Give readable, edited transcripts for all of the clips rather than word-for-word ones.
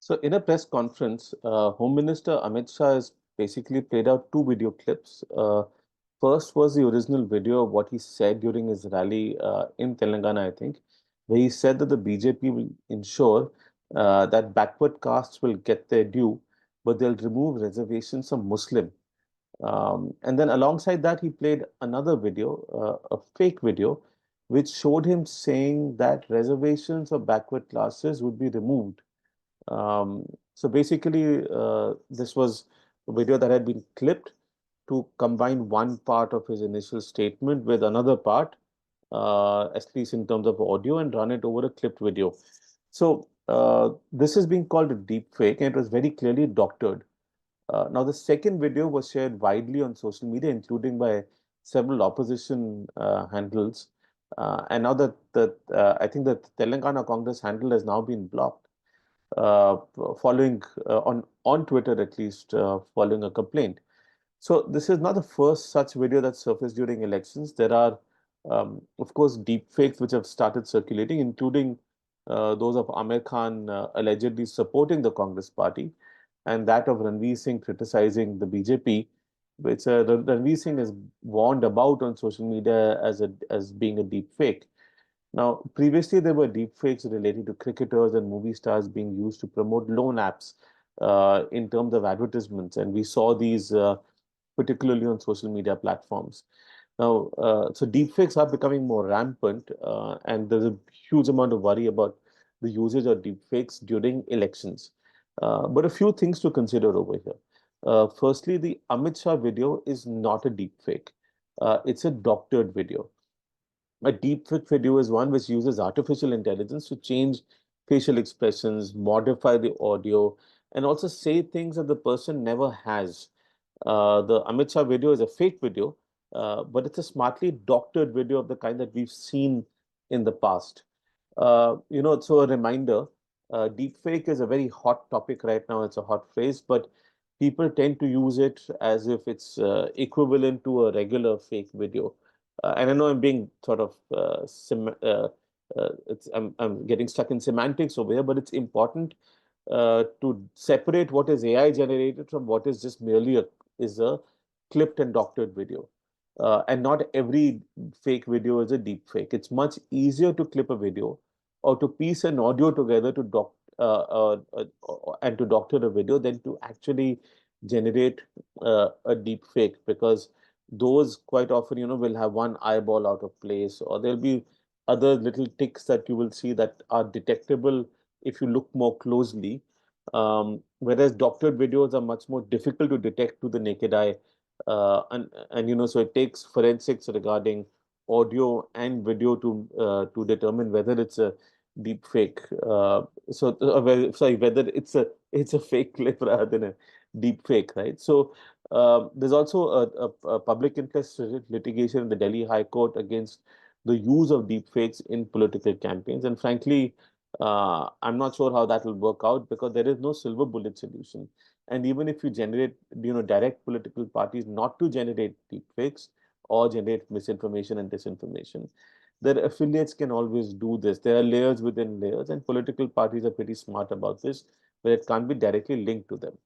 So, in a press conference, Home Minister Amit Shah has basically played out two video clips. First was the original video of what he said during his rally in Telangana, I think, where he said that the BJP will ensure that backward castes will get their due, but they'll remove reservations from Muslim. And then alongside that, he played another video, a fake video, which showed him saying that reservations of backward classes would be removed. So basically, this was a video that had been clipped to combine one part of his initial statement with another part, at least in terms of audio, and run it over a clipped video. So this is being called a deep fake, and it was very clearly doctored. Now, the second video was shared widely on social media, including by several opposition handles. And now I think that Telangana Congress handle has now been blocked uh, following on Twitter, at least, following a complaint. So this is not the first such video that surfaced during elections. There are, of course, deep fakes which have started circulating, including those of Amir Khan allegedly supporting the Congress party, and that of Ranveer Singh criticizing the BJP, which Ranveer Singh is warned about on social media as being a deep fake. Now, previously there were deepfakes related to cricketers and movie stars being used to promote loan apps in terms of advertisements, and we saw these particularly on social media platforms. Now, so deepfakes are becoming more rampant, and there's a huge amount of worry about the usage of deepfakes during elections. But a few things to consider over here. Firstly, the Amit Shah video is not a deepfake. It's a doctored video. A deepfake video is one which uses artificial intelligence to change facial expressions, modify the audio, and also say things that the person never has. The Amit Shah video is a fake video, but it's a smartly doctored video of the kind that we've seen in the past. So a reminder, deepfake is a very hot topic right now. It's a hot phrase, but people tend to use it as if it's equivalent to a regular fake video. And I know I'm being sort of I'm getting stuck in semantics over here, but it's important to separate what is AI generated from what is just merely a clipped and doctored video. And not every fake video is a deep fake. It's much easier to clip a video or to piece an audio together to and to doctor a video than to actually generate a deep fake, because those quite often, will have one eyeball out of place, or there'll be other little ticks that you will see that are detectable if you look more closely. Whereas doctored videos are much more difficult to detect to the naked eye. And so it takes forensics regarding audio and video to determine whether it's a deep fake. Whether it's a fake clip rather than a deep fake, right? So there's also a public interest litigation in the Delhi High Court against the use of deepfakes in political campaigns. And frankly, I'm not sure how that will work out, because there is no silver bullet solution. And even if you generate, direct political parties not to generate deepfakes or generate misinformation and disinformation, their affiliates can always do this. There are layers within layers, and political parties are pretty smart about this, where it can't be directly linked to them.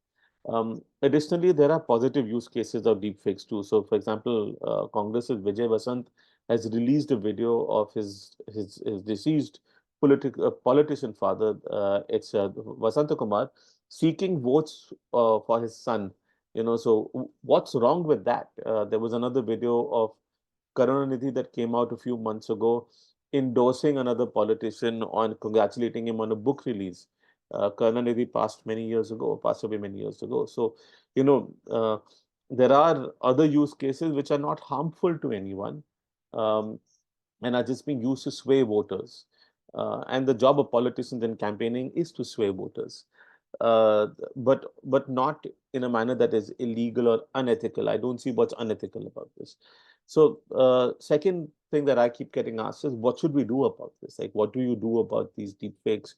Additionally, there are positive use cases of deepfakes too. So, for example, Congress's Vijay Vasant has released a video of his deceased politician father, it's Vasanta Kumar, seeking votes for his son. So what's wrong with that? There was another video of Karunanidhi that came out a few months ago, endorsing another politician on congratulating him on a book release. Karunanidhi passed away many years ago. So, you know, uh, there are other use cases which are not harmful to anyone, um, and are just being used to sway voters. And the job of politicians in campaigning is to sway voters, but not in a manner that is illegal or unethical. I don't see what's unethical about this. So, second thing that I keep getting asked is, what should we do about this? Like, what do you do about these deepfakes?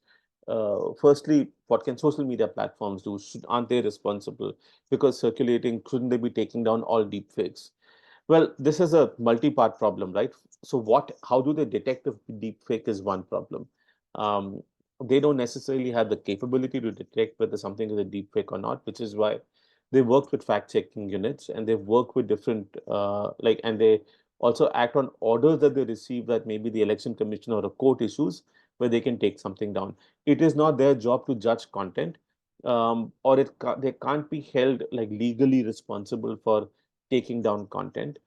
Firstly, what can social media platforms do? Aren't they responsible? Because circulating, shouldn't they be taking down all deepfakes? Well, this is a multi-part problem, right? So how do they detect if deep fake is one problem? Um, they don't necessarily have the capability to detect whether something is a deep fake or not, which is why they work with fact checking units, and they work with different and they also act on orders that they receive, that maybe the election commission or a court issues, where they can take something down. It is not their job to judge content, or they can't be held like legally responsible for taking down content,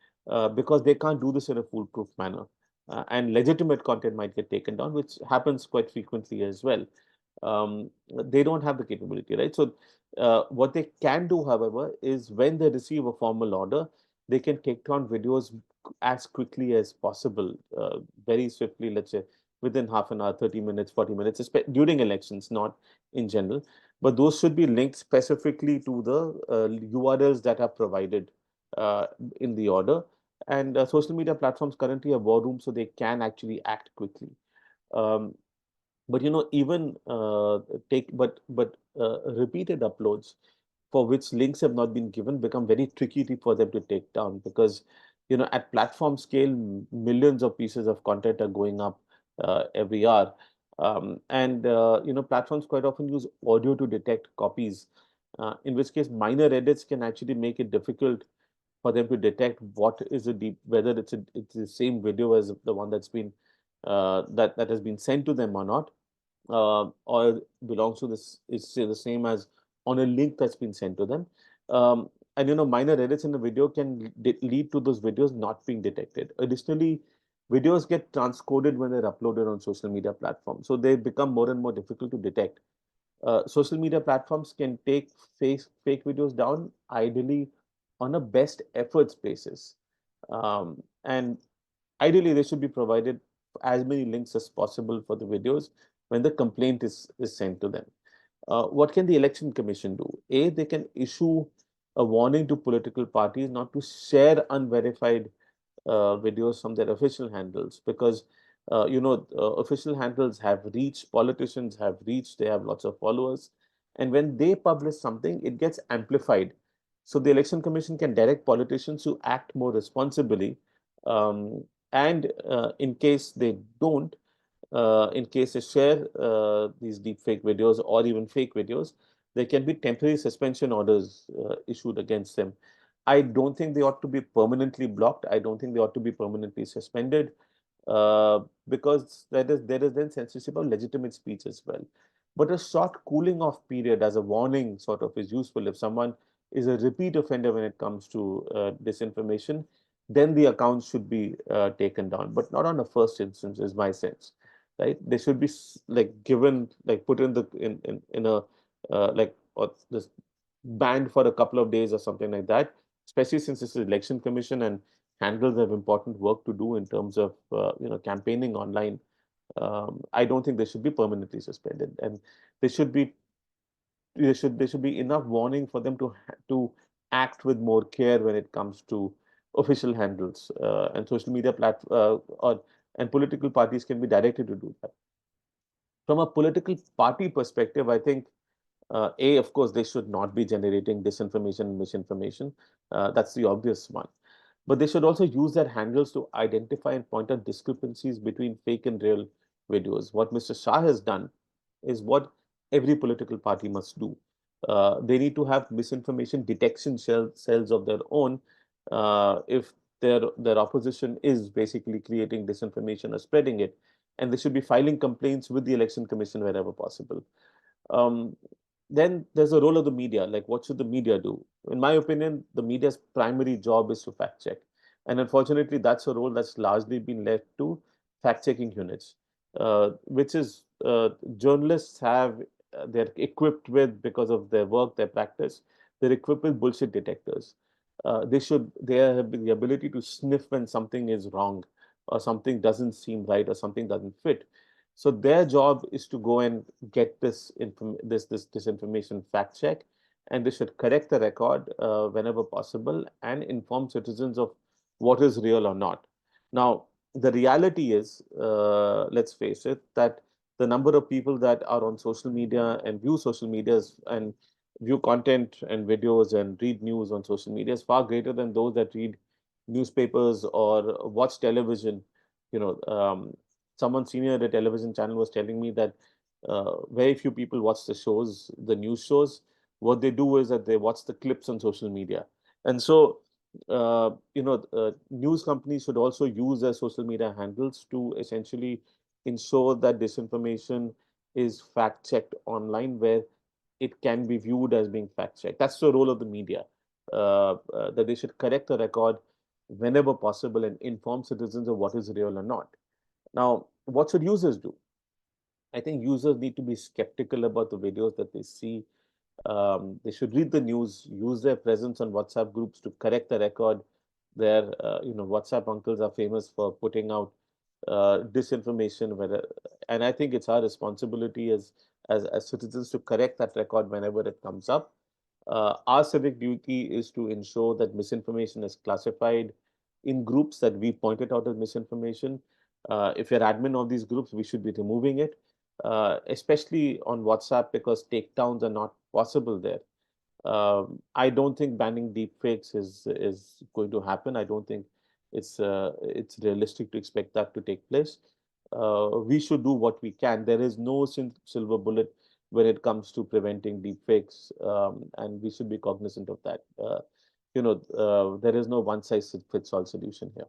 because they can't do this in a foolproof manner. And legitimate content might get taken down, which happens quite frequently as well. They don't have the capability, right? So, what they can do, however, is when they receive a formal order, they can take down videos as quickly as possible, very swiftly, let's say within half an hour, 30 minutes, 40 minutes, during elections, not in general. But those should be linked specifically to the URLs that are provided uh, in the order. And social media platforms currently have war rooms, so they can actually act quickly. Um, but even repeated uploads for which links have not been given become very tricky for them to take down, because at platform scale, millions of pieces of content are going up every hour. And platforms quite often use audio to detect copies, in which case minor edits can actually make it difficult for them to detect what is a deep, whether it's the same video as the one that's been that has been sent to them or not, or belongs to this, is say the same as on a link that's been sent to them. And minor edits in the video can lead to those videos not being detected. Additionally, videos get transcoded when they're uploaded on social media platforms, so they become more and more difficult to detect. Social media platforms can take fake videos down ideally on a best efforts basis. And ideally, they should be provided as many links as possible for the videos when the complaint is sent to them. What can the election commission do? A, they can issue a warning to political parties not to share unverified videos from their official handles, because official handles have reach, politicians have reach, they have lots of followers, and when they publish something, it gets amplified. So the election commission can direct politicians to act more responsibly, um, and in case they don't, in case they share these deep fake videos or even fake videos, there can be temporary suspension orders issued against them. I don't think they ought to be permanently blocked. I don't think they ought to be permanently suspended, uh, because there is then censorship of legitimate speech as well. But a short cooling off period as a warning sort of is useful. If someone is a repeat offender when it comes to disinformation, then the account should be taken down, but not on a first instance, is my sense. Right? They should be like given, like put in in a or this banned for a couple of days or something like that, especially since this is election commission and handles have important work to do in terms of campaigning online. I don't think they should be permanently suspended, and they should be there should be enough warning for them to act with more care when it comes to official handles, and social media or and political parties can be directed to do that. From a political party perspective, I think of course, they should not be generating disinformation and misinformation. That's the obvious one. But they should also use their handles to identify and point out discrepancies between fake and real videos. What Mr. Shah has done is what every political party must do. They need to have misinformation detection cells of their own, if their opposition is basically creating disinformation or spreading it, and they should be filing complaints with the election commission wherever possible. Um, then there's the role of the media. Like, what should the media do? In my opinion, the media's primary job is to fact check. And unfortunately, that's a role that's largely been left to fact checking units, which is journalists they're equipped with, because of their work, their practice, they're equipped with bullshit detectors. They have the ability to sniff when something is wrong, or something doesn't seem right, or something doesn't fit. So their job is to go and get this information fact check, and they should correct the record whenever possible and inform citizens of what is real or not. Now, the reality is, let's face it, that the number of people that are on social media and view social medias and view content and videos and read news on social media is far greater than those that read newspapers or watch television. You know, someone senior at a television channel was telling me that Very few people watch the shows, the news shows. What they do is that they watch the clips on social media. And so, news companies should also use their social media handles to essentially ensure that disinformation is fact checked online where it can be viewed as being fact checked. That's the role of the media, that they should correct the record whenever possible and inform citizens of what is real or not. Now, what should users do? I think users need to be skeptical about the videos that they see. They should read the news, use their presence on WhatsApp groups to correct the record. Their, WhatsApp uncles are famous for putting out disinformation. And I think it's our responsibility as citizens to correct that record whenever it comes up. Our civic duty is to ensure that misinformation is classified in groups that we pointed out as misinformation. If you're admin of these groups, we should be removing it, especially on WhatsApp because takedowns are not possible there. I don't think banning deepfakes is going to happen. I don't think it's realistic to expect that to take place. We should do what we can. There is no silver bullet when it comes to preventing deepfakes, and we should be cognizant of that. There is no one size fits all solution here.